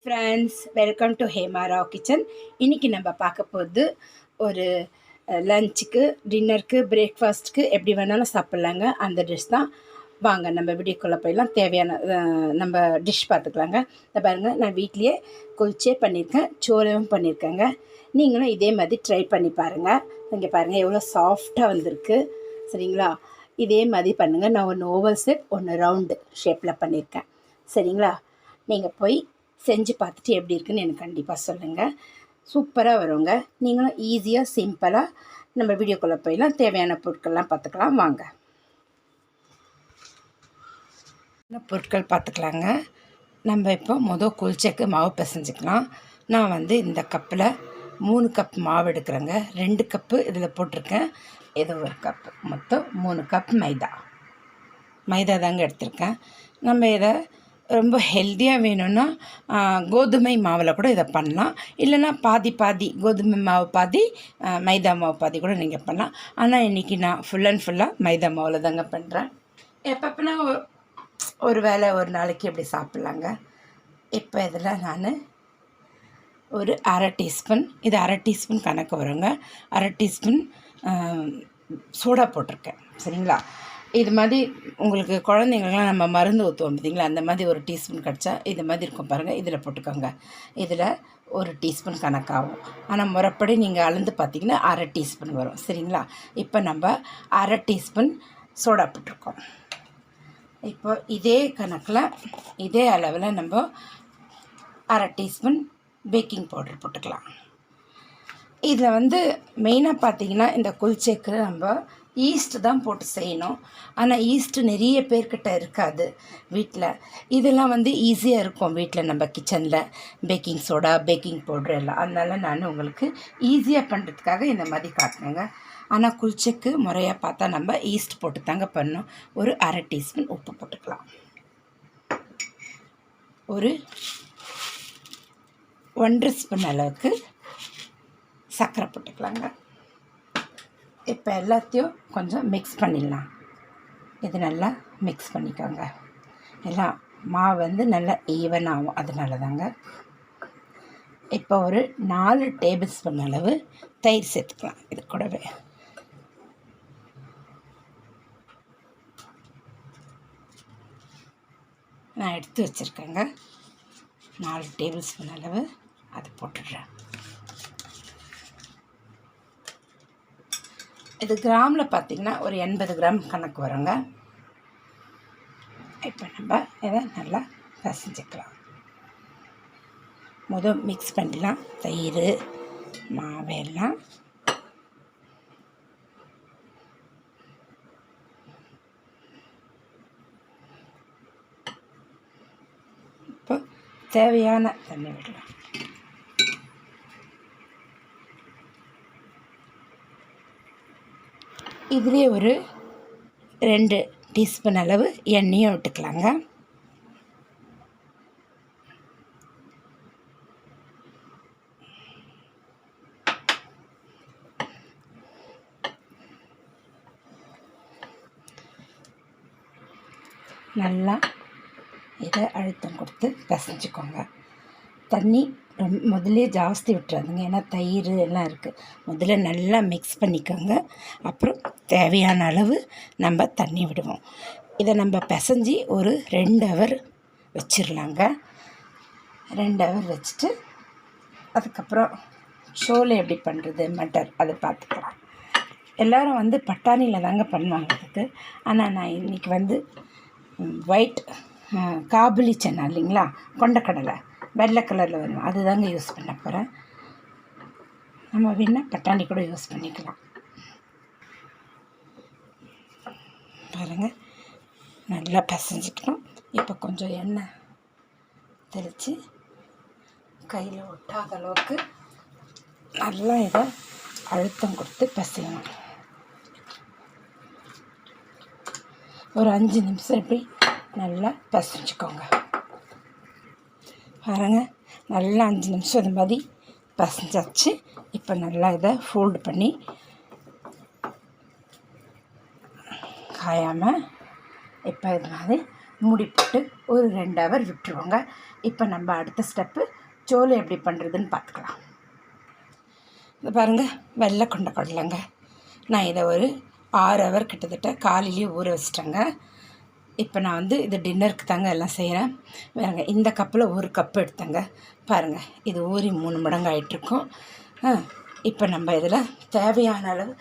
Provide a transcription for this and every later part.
Friends, welcome to Hema Rao kitchen. இன்றைக்கி நம்ம பார்க்க போகிறது ஒரு லஞ்சுக்கு, டின்னருக்கு, பிரேக்ஃபாஸ்ட்டுக்கு எப்படி வேணாலும் சாப்பிட்லாங்க. அந்த டிஷ் தான். வாங்க நம்ம வீடியோக்குள்ளே போயெல்லாம் தேவையான நம்ம டிஷ் பார்த்துக்கலாங்க. இதை பாருங்கள், நான் வீட்லேயே குல்ச்சே பண்ணியிருக்கேன், சோளமும் பண்ணியிருக்கேங்க. நீங்களும் இதே மாதிரி ட்ரை பண்ணி பாருங்கள். இங்கே பாருங்கள் எவ்வளோ சாஃப்டாக வந்திருக்கு. சரிங்களா? இதே மாதிரி பண்ணுங்கள். நான் ஒன்று ஓவல் ஷேப், ஒன்று ரவுண்டு ஷேப்பில் பண்ணியிருக்கேன். சரிங்களா? நீங்கள் போய் செஞ்சு பார்த்துட்டு எப்படி இருக்குன்னு எனக்கு கண்டிப்பாக சொல்லுங்கள். சூப்பராக வருங்க. நீங்களும் ஈஸியாக சிம்பிளாக நம்ம வீடியோக்குள்ளே போயெல்லாம் தேவையான பொருட்கள்லாம் பார்த்துக்கலாம். வாங்க பொருட்கள் பார்த்துக்கலாங்க. நம்ம இப்போ குல்ச்சைக்கு மாவு பிசைஞ்சிக்கலாம். நான் இந்த கப்பில் 3 கப் மாவு எடுக்கிறேங்க. 2 கப்பு இதில் போட்டிருக்கேன், ஏதோ ஒரு கப்பு, மொத்தம் 3 கப் மைதா தாங்க எடுத்திருக்கேன். நம்ம இதை ரொம்ப ஹெல்த்தியாக வேணும்னா கோதுமை மாவில் கூட இதை பண்ணலாம். இல்லைன்னா பாதி கோதுமை மாவு பாதி மைதா மாவு பாதி கூட நீங்கள் பண்ணலாம். ஆனால் இன்றைக்கி நான் ஃபுல் அண்ட் ஃபுல்லாக மைதா மாவில் தாங்க பண்ணுறேன். எப்பப்போனா ஒரு வேளை ஒரு நாளைக்கு எப்படி சாப்பிட்லாங்க. இப்போ இதில் நான் ஒரு அரை டீஸ்பூன், இது அரை டீஸ்பூன் கணக்கு வருங்க, அரை டீஸ்பூன் சோடா போட்டிருக்கேன். சரிங்களா? இது மாதிரி உங்களுக்கு குழந்தைங்களுக்குலாம் நம்ம மருந்து ஊற்றுவோம் பார்த்திங்களா, அந்த மாதிரி ஒரு டீஸ்பூன் கிடச்சா இது மாதிரி இருக்கும் பாருங்கள். இதில் போட்டுக்கோங்க. இதில் ஒரு டீஸ்பூன் கணக்காகும். ஆனால் முறைப்படி நீங்கள் அளந்து பார்த்திங்கன்னா அரை டீஸ்பூன் வரும். சரிங்களா? இப்போ நம்ம அரை டீஸ்பூன் சோடா போட்டிருக்கோம். இப்போ இதே கணக்கில் இதே அளவில் நம்ம அரை டீஸ்பூன் பேக்கிங் பவுடர் போட்டுக்கலாம். இதில் மெயினாக பார்த்திங்கன்னா இந்த குல்ச்சைக்கு நம்ம ஈஸ்ட்டு தான் போட்டு செய்யணும். ஆனால் ஈஸ்ட்டு நிறைய பேர்கிட்ட இருக்காது வீட்டில். இதெல்லாம் ஈஸியாக இருக்கும் வீட்டில் நம்ம கிச்சனில், பேக்கிங் சோடா, பேக்கிங் பவுட்ரு எல்லாம். அதனால் நான் உங்களுக்கு ஈஸியாக பண்ணுறதுக்காக இந்த மாதிரி காட்டினேங்க. ஆனால் குல்ச்சைக்கு முறையாக பார்த்தா நம்ம ஈஸ்ட் போட்டு தாங்க பண்ணணும். ஒரு அரை டீஸ்பூன் உப்பு போட்டுக்கலாம். ஒரு 1.5 ஸ்பூன் அளவுக்கு சர்க்கரை போட்டுக்கலாங்க. இப்போ எல்லாத்தையும் கொஞ்சம் மிக்ஸ் பண்ணிடலாம். இது நல்லா மிக்ஸ் பண்ணிக்கோங்க. எல்லாம் மாவு நல்லா ஈவன் ஆகும், அதனால தாங்க. இப்போ ஒரு 4 டேபிள் ஸ்பூன் அளவு தயிர் சேர்த்துக்கலாம். இது கூடவே நான் எடுத்து வச்சுருக்கேங்க. 4 டேபிள் ஸ்பூன் அளவு அது போட்டுடுறேன். இது கிராமில் பார்த்திங்கன்னா ஒரு 80 கிராம் கணக்கு வருங்க. இப்போ நம்ம இதை நல்லா பிசைஞ்சிக்கலாம். மிக்ஸ் பண்ணிடலாம் தயிர் மாவெல்லாம். இப்போ தேவையான தண்ணி விடலாம். இதுலேயே ஒரு 2 டீஸ்பூன் அளவு எண்ணெயும் விட்டுக்கலாங்க. நல்லா இதை அழுத்தம் கொடுத்து பிசைஞ்சிக்கோங்க. தண்ணி முதல்ல ஜாஸ்தி விட்டுறாதுங்க, ஏன்னா தயிர் எல்லாம் இருக்குது. முதல்ல நல்லா மிக்ஸ் பண்ணிக்கோங்க. அப்புறம் தேவையான அளவு நம்ம தண்ணி விடுவோம். இதை நம்ம பிசைஞ்சி ஒரு 2 ஹவர் வச்சிடலாங்க. 2 ஹவர் வச்சுட்டு அதுக்கப்புறம் சோளை எப்படி பண்ணுறது, மட்டர், அதை பார்த்துக்கலாம். எல்லோரும் பட்டாணியில் தாங்க பண்ணுவாங்க அதுக்கு. ஆனால் நான் இன்றைக்கி ஒயிட் காபுலி சன்னா இல்லைங்களா, கொண்டக்கடலை, வெள்ளை கலரில் வரும், அது தாங்க யூஸ் பண்ண போகிறேன். நம்ம வேணால் பட்டாணி கூட யூஸ் பண்ணிக்கலாம். பாருங்கள், நல்லா பிசைஞ்சிக்கணும். இப்போ கொஞ்சம் எண்ணெய் தெளித்து கையில் ஒட்டாத அளவுக்கு நல்லா இதை அழுத்தம் கொடுத்து பிசையணும். ஒரு 5 நிமிஷம் இப்படி நல்லா பிசைஞ்சிக்கோங்க. பாருங்கள், நல்லா 5 நிமிஷம் இது மாதிரி பிசைஞ்சாச்சு. இப்போ நல்லா இதை ஃபோல்டு பண்ணி காயாமல் இப்போ இது மாதிரி மூடி போட்டு ஒரு 2 ஹவர் விட்டுருவோங்க. இப்போ நம்ம அடுத்த ஸ்டெப்பு சோலை எப்படி பண்ணுறதுன்னு பார்த்துக்கலாம். இது பாருங்கள், வெள்ளை கொண்ட கடலைங்க. நான் இதை ஒரு 6 ஹவர் கிட்டத்தட்ட காலையிலேயே ஊற வச்சிட்டேங்க. இப்போ நான் வந்து இது டின்னருக்கு தாங்க எல்லாம் செய்கிறேன். வேறுங்க இந்த கப்பில் 1 கப்பு எடுத்தேங்க. பாருங்கள், இது ஊறி 3 மடங்கு ஆகிட்டுருக்கும். இப்போ நம்ம இதில் தேவையான அளவு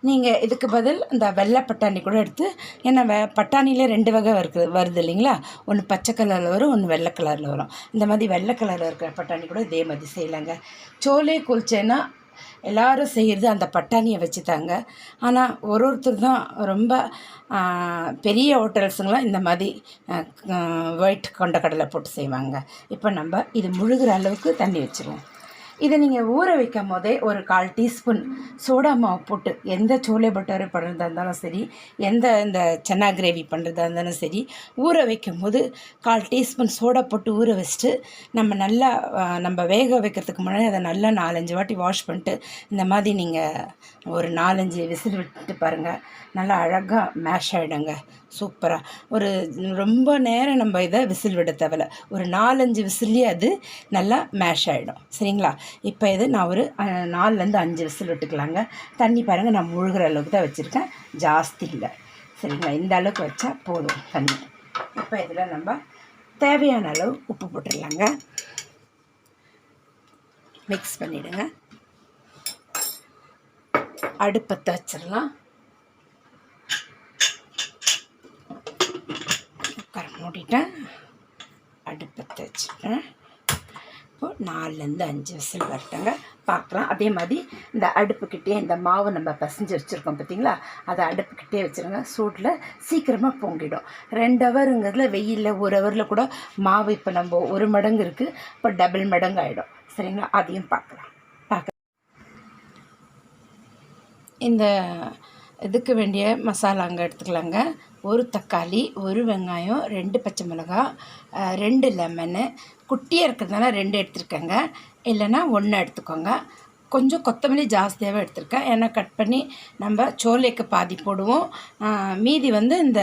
நீங்கள் இதுக்கு பதில் இந்த வெள்ளை பட்டாணி கூட எடுத்து, ஏன்னா பட்டாணியிலே 2 வகை வருது இல்லைங்களா, ஒன்று பச்சை கலரில் வரும், ஒன்று வெள்ளை கலரில் வரும். இந்த மாதிரி வெள்ளை கலரில் இருக்கிற பட்டாணி கூட இதே மாதிரி செய்யலைங்க. சோலே குல்ச்சேன்னா எல்லோரும் செய்கிறது அந்த பட்டாணியை வச்சு தாங்க. ஆனால் ஒருத்தர் தான் ரொம்ப பெரிய ஹோட்டல்ஸுங்களாம் இந்த மாதிரி ஒயிட் கொண்டக்கடலை போட்டு செய்வாங்க. இப்போ நம்ம இது முழுகிற அளவுக்கு தண்ணி வச்சுருவோம். இதை நீங்கள் ஊற வைக்கும் போதே ஒரு 1/4 டீஸ்பூன் சோடா மாவு போட்டு, எந்த சோலே பட்டாரி பண்ணுறதா இருந்தாலும் சரி, இந்த சன்னா கிரேவி பண்ணுறதா இருந்தாலும் சரி, ஊற வைக்கும் போது 1/4 டீஸ்பூன் சோடா போட்டு ஊற வச்சுட்டு நம்ம வேக வைக்கிறதுக்கு முன்னாடி அதை நல்லா 4-5 வாட்டி வாஷ் பண்ணிட்டு இந்த மாதிரி நீங்கள் ஒரு 4-5 விசில் விட்டு பாருங்கள். நல்லா அழகாக மேஷ் ஆகிடுங்க, சூப்பராக. ஒரு ரொம்ப நேரம் நம்ம இதை விசில் விட தேவையில்ல, ஒரு 4-5 விசில்லேயே அது நல்லா மேஷ் ஆகிடும். சரிங்களா? இப்போ இது நான் ஒரு 4-5 விசில் விட்டுக்கலாங்க. தண்ணி பாருங்கள், நான் முழுகிற அளவுக்கு தான் வச்சுருக்கேன், ஜாஸ்தி இல்லை. சரிங்களா? இந்த அளவுக்கு வச்சா போதும் தண்ணி. இப்போ இதில் நம்ம தேவையான அளவு உப்பு போட்டுடலாங்க. மிக்ஸ் பண்ணிவிடுங்க. அடுப்பத்தை வச்சிடலாம். மூடிட்டேன், அடுப்பத்தை வச்சுட்டேன். இப்போது 4-5 விசில் வரட்டுங்க, பார்க்கலாம். அதே மாதிரி இந்த அடுப்புக்கிட்டே இந்த மாவு நம்ம பசைஞ்சு வச்சுருக்கோம் பார்த்தீங்களா, அதை அடுப்புக்கிட்டே வச்சுருங்க. சூட்டில் சீக்கிரமாக பொங்கிடும். 2 ஹவருங்கிறதுல வெயிலில் 1 ஹவரில் கூட மாவு இப்போ நம்ம 1 மடங்கு இருக்குது, இப்போ டபுள் மடங்கு ஆகிடும். சரிங்களா? அதையும் பார்க்கலாம். இந்த இதுக்கு வேண்டிய மசாலாங்க எடுத்துக்கலாங்க. 1 தக்காளி, 1 வெங்காயம், 2 பச்சை மிளகா, 2 லெமனு, குட்டியாக இருக்கிறதுனால 2 எடுத்துருக்கேங்க, இல்லைன்னா 1 எடுத்துக்கோங்க. கொஞ்சம் கொத்தமல்லி ஜாஸ்தியாகவே எடுத்துருக்கேன், ஏன்னா கட் பண்ணி நம்ம சோலைக்கு பாதி போடுவோம், மீதி வந்து இந்த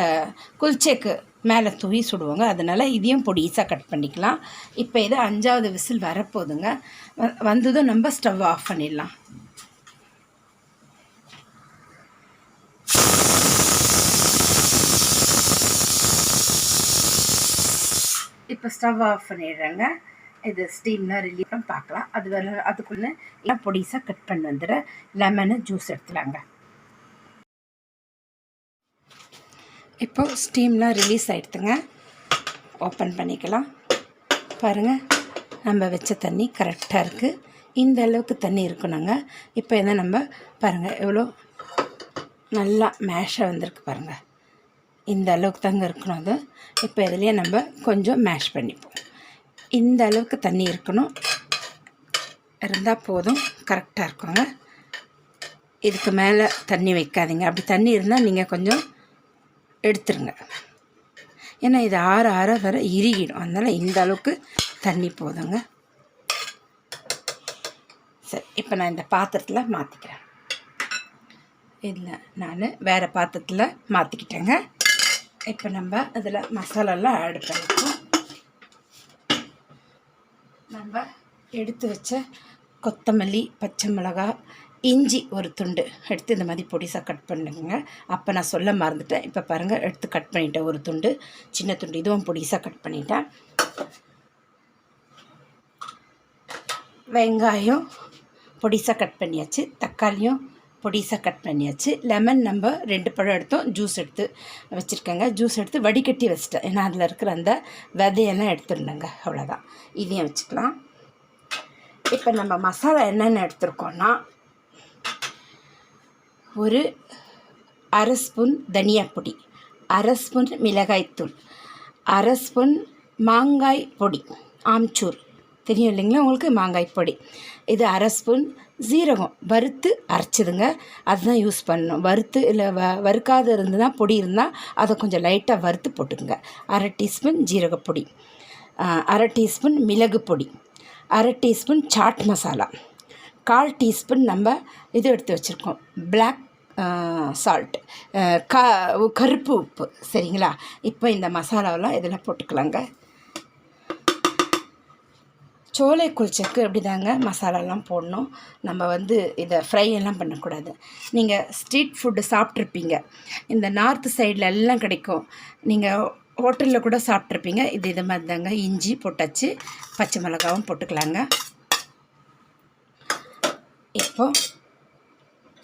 குல்ச்சேக்கு மேலே தூவி சுடுவோங்க, அதனால் இதையும் பொடிசாக கட் பண்ணிக்கலாம். இப்போ இது 5வது விசில் வரப்போகுதுங்க. வந்ததும் நம்ம ஸ்டவ் ஆஃப் பண்ணிடலாம். இப்போ ஸ்டவ் ஆஃப் பண்ணிடுறேங்க. இது ஸ்டீம்லாம் ரிலீஃப் பார்க்கலாம். அதுக்குள்ளே எல்லாம் பொடிசாக கட் பண்ணி வந்துடுற லெமனு ஜூஸ் எடுத்துலாங்க. இப்போது ஸ்டீம்லாம் ரிலீஸ் ஆகிடுதுங்க, ஓப்பன் பண்ணிக்கலாம். பாருங்கள், நம்ம வச்ச தண்ணி கரெக்டாக இருக்குது. இந்த அளவுக்கு தண்ணி இருக்கணுங்க. இப்போ இதை நம்ம பாருங்கள் எவ்வளோ நல்லா மேஷாக வந்திருக்கு பாருங்கள், இந்த அளவுக்கு தாங்க இருக்கணும் அது. இப்போ இதுலேயே நம்ம கொஞ்சம் மேஷ் பண்ணிப்போம். இந்த அளவுக்கு தண்ணி இருக்கணும், இருந்தால் போதும், கரெக்டாக இருக்குங்க. இதுக்கு மேலே தண்ணி வைக்காதீங்க. அப்படி தண்ணி இருந்தால் நீங்கள் கொஞ்சம் எடுத்துருங்க, ஏன்னா இது ஆற வர இறுகிடும். அதனால் இந்த அளவுக்கு தண்ணி போதுங்க. சரி, இப்போ நான் இந்த பாத்திரத்தில் மாற்றிக்கிறேன். இதில் நான் வேறு பாத்திரத்தில் மாற்றிக்கிட்டேங்க. இப்போ நம்ம அதில் மசாலாலாம் ஆட் பண்ணிப்போம். நம்ம எடுத்து வச்ச கொத்தமல்லி, பச்சை மிளகா, இஞ்சி 1 துண்டு எடுத்து இந்த மாதிரி பொடிசாக கட் பண்ணுங்க. அப்போ நான் சொல்ல மறந்துட்டேன். இப்போ பாருங்கள், எடுத்து கட் பண்ணிட்டேன் 1 துண்டு, சின்ன துண்டு, இதுவும் பொடிசாக கட் பண்ணிட்டேன். வெங்காயம் பொடிசாக கட் பண்ணியாச்சு, தக்காளியும் பொடிசாக கட் பண்ணியாச்சு, லெமன் நம்ம 2 பழம் எடுத்தோம், ஜூஸ் எடுத்து வச்சுருக்கேங்க. ஜூஸ் எடுத்து வடிகட்டி வச்சுட்டேன், ஏன்னா அதில் இருக்கிற அந்த விதையெல்லாம் எடுத்துருந்தேங்க. அவ்வளோதான், இதையும் வச்சுக்கலாம். இப்போ நம்ம மசாலா என்னென்ன எடுத்துருக்கோன்னா, ஒரு 1/2 ஸ்பூன் தனியா பொடி, 1/2 ஸ்பூன் மிளகாய்த்தூள், 1/2 ஸ்பூன் மாங்காய் பொடி, ஆம்ச்சூர் தெரியும் இல்லைங்களா உங்களுக்கு, மாங்காய் பொடி. இது 1/2 ஸ்பூன் ஜீரகம் வறுத்து அரைச்சிதுங்க, அதுதான் யூஸ் பண்ணணும். வறுத்து இல்லை வறுக்காத இருந்துன்னா பொடி இருந்தால் அதை கொஞ்சம் லைட்டாக வறுத்து போட்டுக்குங்க. 1/2 டீஸ்பூன் ஜீரகப்பொடி, 1/2 டீஸ்பூன் மிளகு பொடி, 1/2 டீஸ்பூன் சாட் மசாலா, 1/4 டீஸ்பூன் நம்ம இது எடுத்து வச்சுருக்கோம் பிளாக் சால்ட், கருப்பு உப்பு. சரிங்களா? இப்போ இந்த மசாலாவெல்லாம் இதில் போட்டுக்கலாங்க. சோலை குல்ச்சைக்கு அப்படி தாங்க மசாலாலாம் போடணும். நம்ம வந்து இதை ஃப்ரை எல்லாம் பண்ணக்கூடாது. நீங்கள் ஸ்ட்ரீட் ஃபுட்டு சாப்பிட்ருப்பீங்க, இந்த நார்த்து சைடில் எல்லாம் கிடைக்கும். நீங்கள் ஹோட்டலில் கூட சாப்பிட்ருப்பீங்க. இது மாதிரி தாங்க. இஞ்சி போட்டாச்சு, பச்சை மிளகாவும் போட்டுக்கலாங்க. இப்போ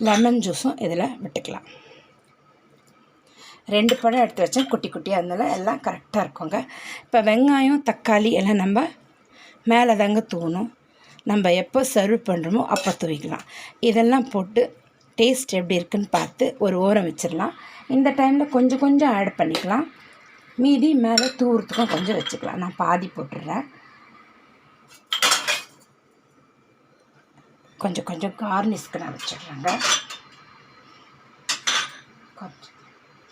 லெமன் ஜூஸும் இதில் விட்டுக்கலாம். 2 பழம் எடுத்து வச்சேன், குட்டி குட்டியாக இருந்தாலும் எல்லாம் கரெக்டாக இருக்குங்க. இப்போ வெங்காயம் தக்காளி எல்லாம் நம்ம மேலே தாங்க தூணும். நம்ம எப்போ சர்வ் பண்ணுறோமோ அப்போ தூவிக்கலாம். இதெல்லாம் போட்டு டேஸ்ட் எப்படி இருக்குன்னு பார்த்து ஒரு ஓரம் வச்சிடலாம். இந்த டைமில் கொஞ்சம் கொஞ்சம் ஆட் பண்ணிக்கலாம். மீதி மேலே தூரத்துக்கும் கொஞ்சம் வச்சுக்கலாம். நான் பாதி போட்டுடுறேன். கொஞ்சம் கொஞ்சம் கார்னிஷ்க்கு நான் வச்சிடுறேங்க.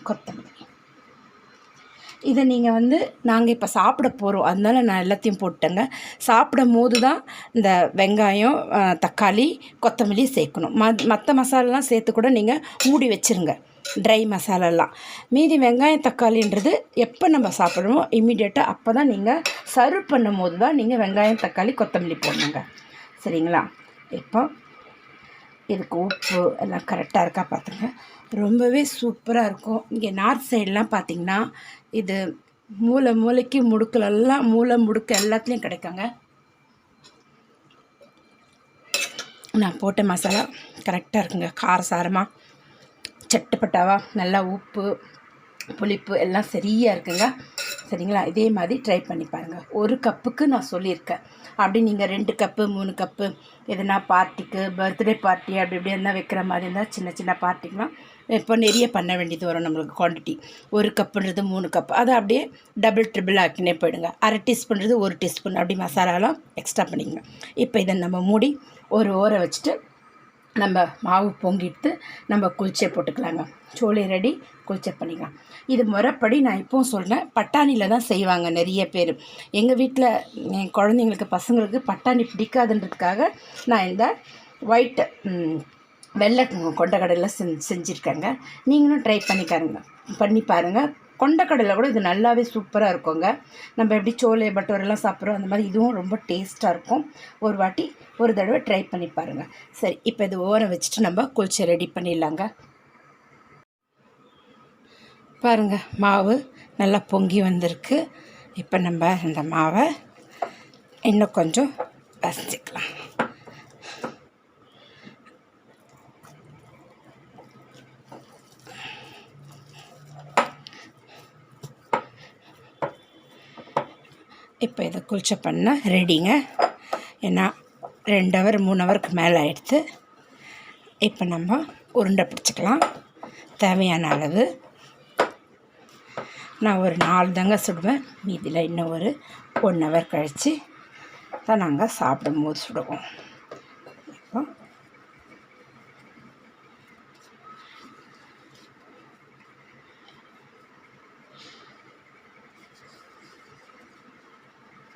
கொத்தமல்லி இதை நீங்கள் வந்து நாங்கள் இப்போ சாப்பிட போகிறோம், அதனால நான் எல்லாத்தையும் போட்டேங்க. சாப்பிடும் போது தான் இந்த வெங்காயம் தக்காளி கொத்தமல்லி சேர்க்கணும். மற்ற மசாலாலாம் சேர்த்து கூட நீங்கள் மூடி வச்சுருங்க, ட்ரை மசாலாலாம். மீதி வெங்காயம் தக்காளின்றது எப்போ நம்ம சாப்பிட்றோமோ இம்மிடியேட்டாக அப்போ தான் நீங்கள் சர்வ் பண்ணும் போது தான் நீங்கள் வெங்காயம் தக்காளி கொத்தமல்லி போடணுங்க. சரிங்களா? இப்போ இதுக்கு உப்பு எல்லாம் கரெக்டாக இருக்கா பார்த்துங்க. ரொம்பவே சூப்பராக இருக்கும். இங்கே நார்த் சைடெலாம் பார்த்திங்கன்னா இது மூளைக்கு முடுக்கலெல்லாம் முடுக்கு எல்லாத்துலேயும் கிடைக்குங்க. நான் போட்ட மசாலா கரெக்டாக இருக்குங்க. காரசாரமாக சட்டுப்பட்டாவாக நல்லா உப்பு புளிப்பு எல்லாம் சரியாக இருக்குங்க. சரிங்களா? இதே மாதிரி ட்ரை பண்ணி பாருங்கள். 1 கப்புக்கு நான் சொல்லியிருக்கேன். அப்படி நீங்கள் 2 கப்பு 3 கப்பு எதுனா பார்ட்டிக்கு, பர்த்டே பார்ட்டி அப்படி இப்படி இருந்தால் வைக்கிற மாதிரி இருந்தால் சின்ன சின்ன பார்ட்டிக்கெலாம் இப்போ நிறைய பண்ண வேண்டியது வரும் நம்மளுக்கு. குவான்டிட்டி 1 கப்புன்றது 3 கப்பு, அதை அப்படியே டபுள் ட்ரிபிள் ஆக்கினே போயிடுங்க. 1/2 டீஸ்பூன்றது 1 டீஸ்பூன் அப்படி மசாலாலாம் எக்ஸ்ட்ரா பண்ணிக்கங்க. இப்போ இதை நம்ம மூடி ஒரு ஓர வச்சுட்டு நம்ம மாவு பொங்கிட்டு நம்ம குல்ச்சை போட்டுக்கலாங்க. சோளை ரெடி, குல்ச்சை பண்ணிக்கலாம். இது முறைப்படி நான் இப்போவும் சொல்கிறேன், பட்டாணியில் தான் செய்வாங்க நிறைய பேர். எங்கள் வீட்டில் என் குழந்தைங்களுக்கு பசங்களுக்கு பட்டாணி பிடிக்காதுன்றதுக்காக நான் இந்த ஒயிட் வெள்ளை கொண்டக்கடலை செஞ்சுருக்கேங்க. நீங்களும் ட்ரை பண்ணி பாருங்கள். கொண்டக்கடலை கூட இது நல்லாவே சூப்பராக இருக்குங்க. நம்ம எப்படி சோலை பட்டோரெல்லாம் சாப்பிட்றோம் அந்த மாதிரி இதுவும் ரொம்ப டேஸ்ட்டாக இருக்கும். ஒரு தடவை ட்ரை பண்ணி பாருங்கள். சரி, இப்போ இது ஓர வச்சுட்டு நம்ம குல்ச்சை ரெடி பண்ணிடலாங்க. பாருங்கள், மாவு நல்லா பொங்கி வந்திருக்கு. இப்போ நம்ம இந்த மாவை இன்னும் கொஞ்சம் பசஞ்சிக்கலாம். இப்போ இதை குல்ச்சை பண்ண ரெடிங்க. ஏன்னா 2 ஹவர் 3 ஹவருக்கு மேலே ஆகிடுது. இப்போ நம்ம உருண்டை பிடிச்சிக்கலாம். தேவையான அளவு நான் ஒரு 4 தாங்க சுடுவேன். மீதியில் இன்னும் ஒரு 1 ஹவர் கழித்து தான் நாங்கள் சாப்பிடும் போது சுடுவோம். இப்போ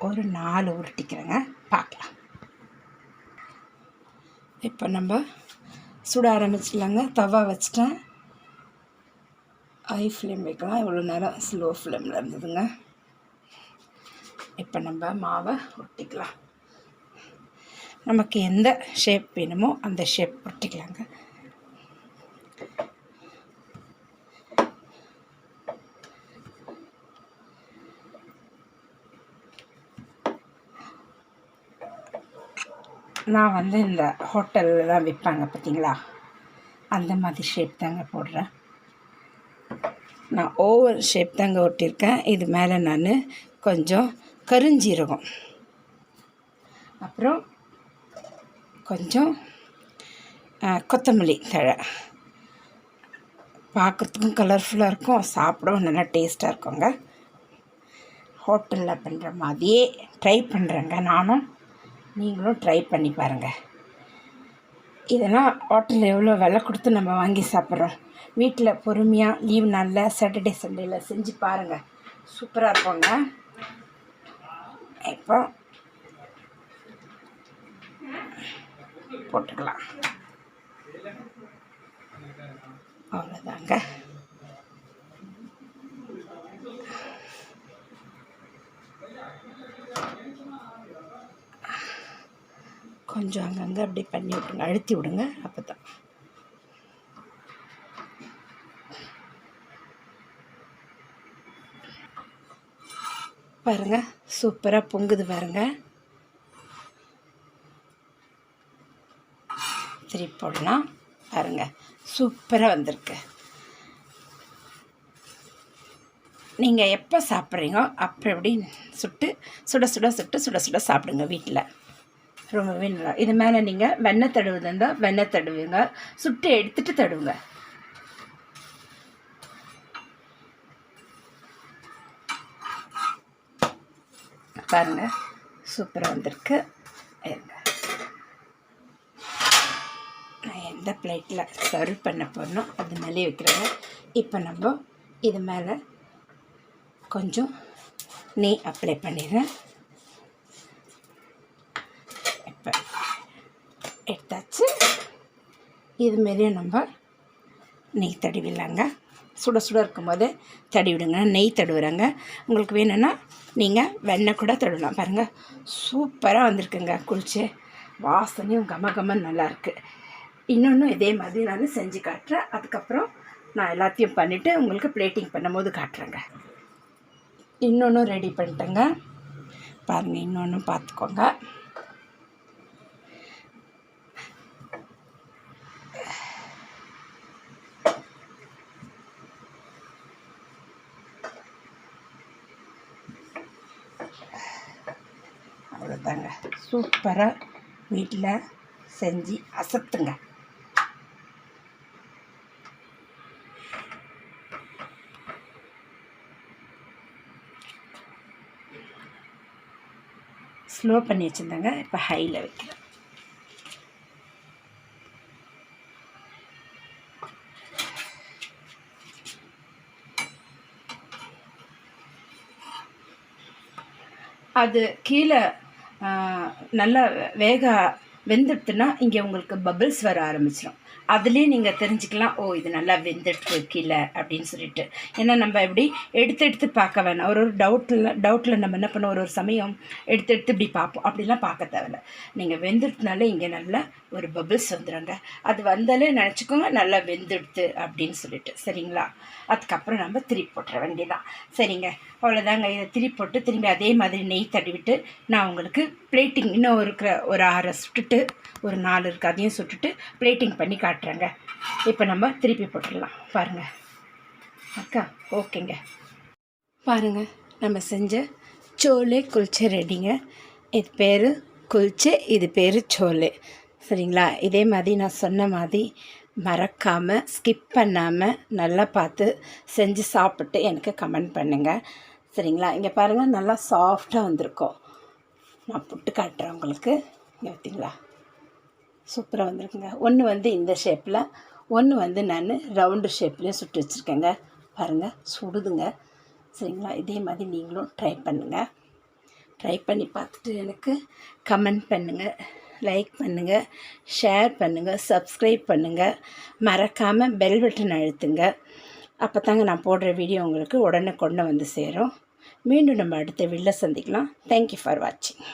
ஒரு 4 உருட்டிக்கிறேங்க, பார்க்கலாம். இப்போ நம்ம சுட ஆரம்பிச்சிடலாங்க. தவா வச்சிட்டேன். ஹை ஃப்ளேம் வைக்கலாம். இவ்வளோ நேரம் ஸ்லோ ஃப்ளேமில் இருந்ததுங்க. இப்போ நம்ம மாவை ஒட்டிக்கலாம். நமக்கு எந்த ஷேப் வேணுமோ அந்த ஷேப் ஒட்டிக்கலாங்க. நான் வந்து இந்த ஹோட்டல்லாம் விற்பாங்க பார்த்தீங்களா, அந்த மாதிரி ஷேப் தாங்க போடுறேன். நான் ஓவர் ஷேப் தாங்க ஒட்டியிருக்கேன். இது மேலே நான் கொஞ்சம் கருஞ்சீரகம், அப்புறம் கொஞ்சம் கொத்தமல்லி தழை, பார்க்குறதுக்கும் கலர்ஃபுல்லாக இருக்கும், சாப்பிடவும் நல்லா டேஸ்ட்டாக இருக்குங்க. ஹோட்டலில் பண்ணுற மாதிரியே ட்ரை பண்ணுறேங்க நானும். நீங்களும் ட்ரை பண்ணி பாருங்கள். இதெல்லாம் ஹோட்டலில் எவ்வளோ விலை கொடுத்து நம்ம வாங்கி சாப்பிட்றோம். வீட்டில் பொறுமையாக லீவ் நாளில் சாட்டர்டே சண்டேயில் செஞ்சு பாருங்கள், சூப்பராக இருப்போங்க. இப்போ போட்டுக்கலாம். அவ்வளோதாங்க. கொஞ்சம் அங்கங்கே அப்படி பண்ணி விட்ருங்க, அழுத்தி விடுங்க. அப்போ தான் பாருங்கள், சூப்பராக பொங்குது பாருங்கள். திருப்பி போடலாம் பாருங்கள், சூப்பராக வந்திருக்கு. நீங்கள் எப்போ சாப்பிட்றீங்களோ அப்போ எப்படி சுட சுட சாப்பிடுங்க வீட்டில். ரொம்பவே நல்லா. இது மேலே நீங்கள் வெண்ணெய் தடவுது இருந்தால் வெண்ணெய் தடுவுங்க, சுட்டு எடுத்துகிட்டு தடுவுங்க. பாருங்கள், சூப்பராக வந்திருக்கு. நான் எந்த பிளேட்டில் சர்வ் பண்ண போடணும் அது மேலே வைக்கிறேங்க. இப்போ நம்ம இது மேலே கொஞ்சம் நெய் அப்ளை பண்ணிடுறேன். இப்போ எடுத்தாச்சு. இதுமாரியும் நம்ம நெய் தடவிடலாங்க. சுட இருக்கும்போது தடவிடுங்க. நெய் தடவுறாங்க. உங்களுக்கு வேணும்னா நீங்கள் வெண்ணெய் கூட தடவலாம். பாருங்கள், சூப்பராக வந்திருக்குங்க. குளிச்சு வாசனையும் கமகமன்னு நல்லாயிருக்கு. இன்னொன்று இதே மாதிரி நான் செஞ்சு காட்டுறேன். அதுக்கப்புறம் நான் எல்லாத்தையும் பண்ணிவிட்டு உங்களுக்கு பிளேட்டிங் பண்ணும்போது காட்டுறேங்க. இன்னொன்றும் ரெடி பண்ணிட்டேங்க. பாருங்கள், இன்னொன்றும் பார்த்துக்கோங்க. அவ்வளோதாங்க, சூப்பராக வீட்டில் செஞ்சு அசத்துங்க. ஸ்லோ பண்ணி வச்சுருந்தாங்க, இப்போ ஹையில் வைக்கிறேன். அது கீழே நல்லா வெந்துடுத்துனா இங்கே உங்களுக்கு பபிள்ஸ் வர ஆரம்பிச்சிடும். அதுலேயே நீங்கள் தெரிஞ்சுக்கலாம், ஓ இது நல்லா வெந்துட்டு கீழே அப்படின்னு சொல்லிட்டு. ஏன்னா நம்ம எப்படி எடுத்து பார்க்க வேணாம். ஒரு டவுட்டில் நம்ம என்ன பண்ணோம், ஒரு சமயம் எடுத்து இப்படி பார்ப்போம். அப்படிலாம் பார்க்க தேவையில்ல. நீங்கள் வெந்துடுத்துனாலே இங்கே நல்லா ஒரு பபிள்ஸ் வந்துடுங்க. அது வந்தாலே நினச்சிக்கோங்க நல்லா வெந்துடுத்து அப்படின்னு சொல்லிட்டு. சரிங்களா? அதுக்கப்புறம் நம்ம திருப்பி போட்டுற வேண்டியதான். சரிங்க, அவ்வளோதாங்க. இதை திருப்பி போட்டு திரும்பி அதே மாதிரி நெய் தடவிட்டு நான் உங்களுக்கு பிளேட்டிங் இன்னும் இருக்கிற ஒரு 6 சுட்டுட்டு ஒரு 4 இருக்குது, அதையும் சுட்டுட்டு பிளேட்டிங் பண்ணி காட்டுறேங்க. இப்போ நம்ம திருப்பி போட்டுடலாம். பாருங்கள் அக்கா, ஓகேங்க. பாருங்கள், நம்ம செஞ்ச சோலே குல்ச்சே ரெடிங்க. இது பேர் குல்ச்சே, இது பேர் சோலே. சரிங்களா? இதே மாதிரி நான் சொன்ன மாதிரி மறக்காமல் ஸ்கிப் பண்ணாமல் நல்லா பார்த்து செஞ்சு சாப்பிட்டு எனக்கு கமெண்ட் பண்ணுங்கள். சரிங்களா? இங்கே பாருங்கள், நல்லா சாஃப்டாக வந்திருக்கோம். நான் புட்டு காட்டுறேன் உங்களுக்கு. இங்கே பார்த்தீங்களா, சூப்பராக வந்திருக்குங்க. ஒன்று இந்த ஷேப்பில், ஒன்று நான் ரவுண்டு ஷேப்லேயும் சுட்டு வச்சுருக்கேங்க. பாருங்கள், சுடுதுங்க. சரிங்களா? இதே மாதிரி நீங்களும் ட்ரை பண்ணுங்கள். ட்ரை பண்ணி பார்த்துட்டு எனக்கு கமெண்ட் பண்ணுங்கள், லைக் பண்ணுங்கள், ஷேர் பண்ணுங்கள், சப்ஸ்கிரைப் பண்ணுங்கள். மறக்காமல் பெல் பட்டன் அழுத்துங்க. அப்போ தாங்க நான் போடுற வீடியோ உங்களுக்கு உடனே கொண்டு வந்து சேரும். மீண்டும் நம்ம அடுத்த வீடியோவில் சந்திக்கலாம். தேங்க்யூ ஃபார் வாட்சிங்.